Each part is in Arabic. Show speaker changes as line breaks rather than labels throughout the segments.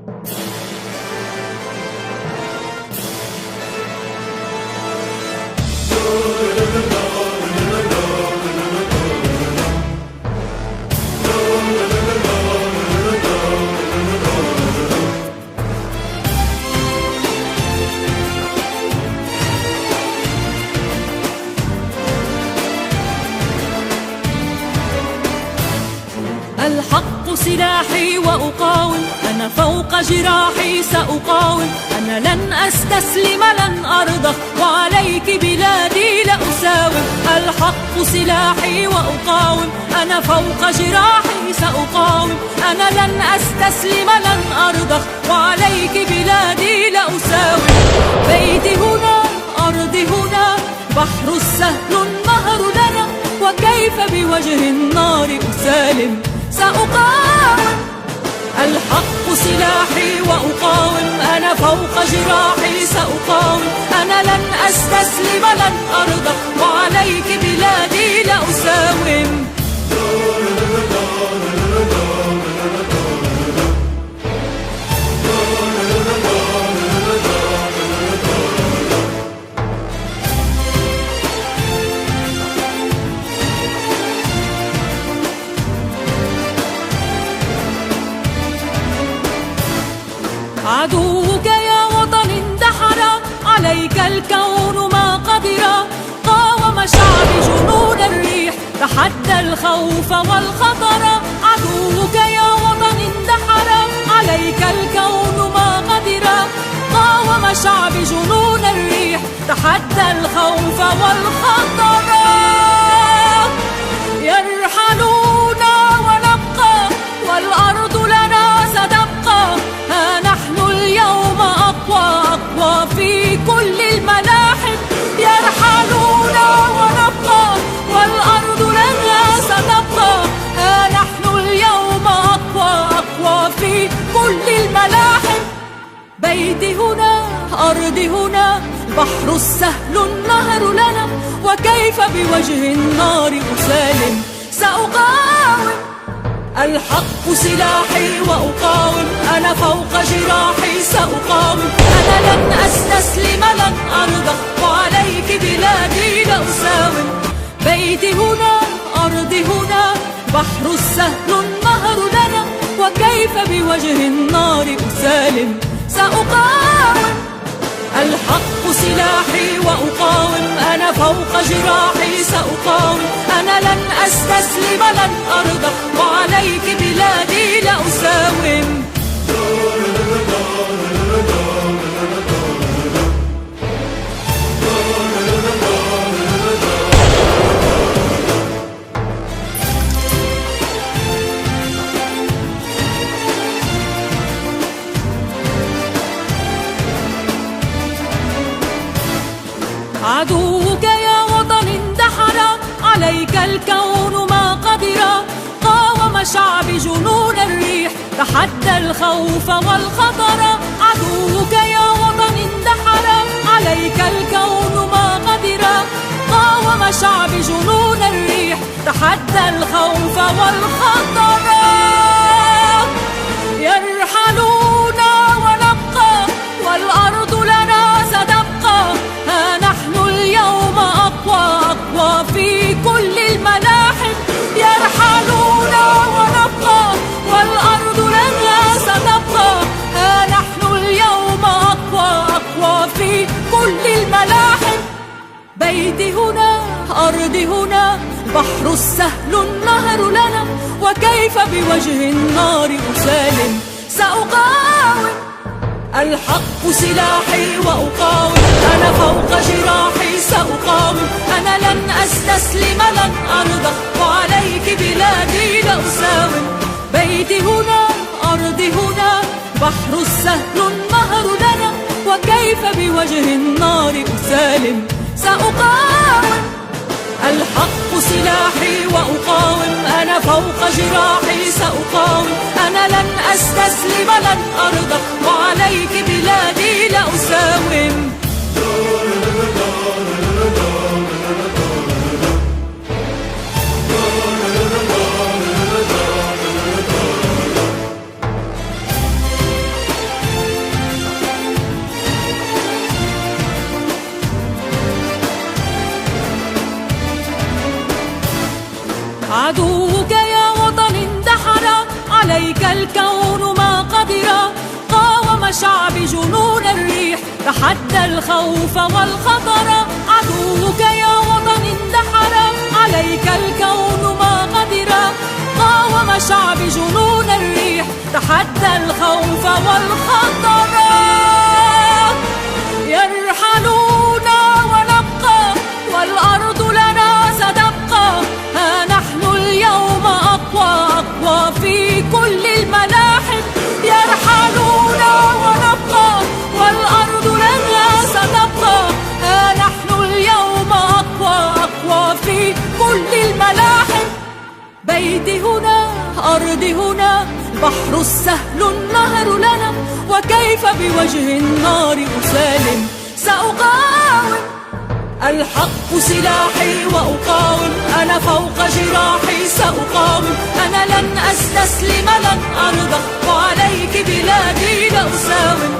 الحق سلاحي وأقاوم، أنا فوق جراحي سأقاوم، أنا لن أستسلم لن أرضى، وعليك بلادي لأساوم. الحق سلاحي وأقاوم، أنا فوق جراحي سأقاوم، أنا لن أستسلم لن أرضى، وعليك بلادي لأساوم. بيتي هنا أرضي هنا، بحر السهل النهر لنا، وكيف بوجه النار أسالم سأقاوم. الحق سلاحي وأقاوم، أنا فوق جراحي سأقاوم، أنا لن أستسلم لن أرضى، وعليك بلادي لأساوم. عدوك يا وطن اندحر، عليك الكون ما قدر، قاوم شعبي جنون الريح، تحدى الخوف والخطر. عدوك يا وطن اندحر، عليك الكون ما قدر، قاوم شعبي جنون الريح، تحدى الخوف والخطر. يرحلون ونبقى، والأرض لنا ستبقى، ها نحن اليوم أقوى أقوى في كل الملاحم. يرحلون ونبقى، والأرض لنا ستبقى، ها نحن اليوم أقوى أقوى في كل الملاحم. بيتي هنا أرضي هنا، بحر السهل النهر لنا، وكيف بوجه النار أسالم سأقاوم. الحق سلاحي وأقاوم، أنا فوق جراحي سأقاوم، أنا لن أستسلم لن أرضى، وعليك بلادي لأساوم. بيتي هنا أرضي هنا، بحر السهل النهر لنا، وكيف بوجه النار أسالم سأقاوم. الحق سلاحي وأقاوم، أنا فوق جراحي سأقاوم، أنا لن أستسلم لن أرضى، وعليك بلادي لأساوم. عدوك يا وطن اندحر، عليك الكون ما قدر، قاوم شعبي جنون الريح، تحدى الخوف والخطر. عدوك يا وطن اندحر، عليك الكون ما قدر، قاوم شعبي جنون الريح، تحدى الخوف والخطر. يرحلون ونبقى، والأرض لنا ستبقى، ها نحن اليوم أقوى أقوى في كل الملاحم. يرحلون ونبقى، والأرض لنا ستبقى، ها نحن اليوم أقوى أقوى في كل الملاحم. بيتي هنا أرضي هنا، بحر السهل النهر لنا، وكيف بوجه النار أسالم سأقاوم. الحق سلاحي وأقاوم، أنا فوق جراحي سأقاوم، أنا لن أستسلم لن أرضى، وعليك بلادي لأساوم. بيتي هنا أرضي هنا، بحر السهل النهر لنا، وكيف بوجه النار أسالم سأقاوم. الحق سلاحي وأقاوم، أنا فوق جراحي سأقاوم، أنا لن أستسلم لن أرضى، وعليك بلادي لأساوم. عدوك يا وطن اندحر، عليك الكون ما قدر. قاوم شعب جنون الريح، تحدى الخوف والخطر. عدوك يا وطن اندحر، عليك الكون ما قدر. قاوم شعب جنون الريح، تحدى الخوف والخطر. يرحلون ونبقى، والأرض لنا ستبقى. ها نحن اليوم أقوى أقوى في كل الملاحم. يرحلون ونبقى، والأرض لنا ستبقى. ها نحن اليوم أقوى أقوى في كل الملاحم. بيتي هنا، أرضي هنا، البحر السهل النهر لنا. وكيف بوجه النار أسالم؟ سأقاوم. الحق سلاحي وأقاوم، أنا فوق جراحي سأقاوم. أنا لن أستسلم لن أرضى، وعليك بلادي لأساوم.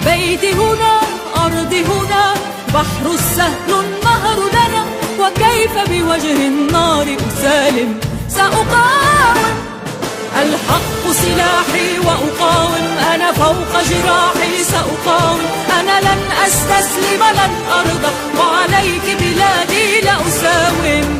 بيتي هنا، أرضي هنا، البحر السهل النهر لنا. وكيف بوجه النار أسالم؟ سأقاوم. الحق سلاحي وأقاوم، أنا فوق جراحي سأقاوم. أنا لن أستسلم لن أرضى، وعليك بلادي لأساوم.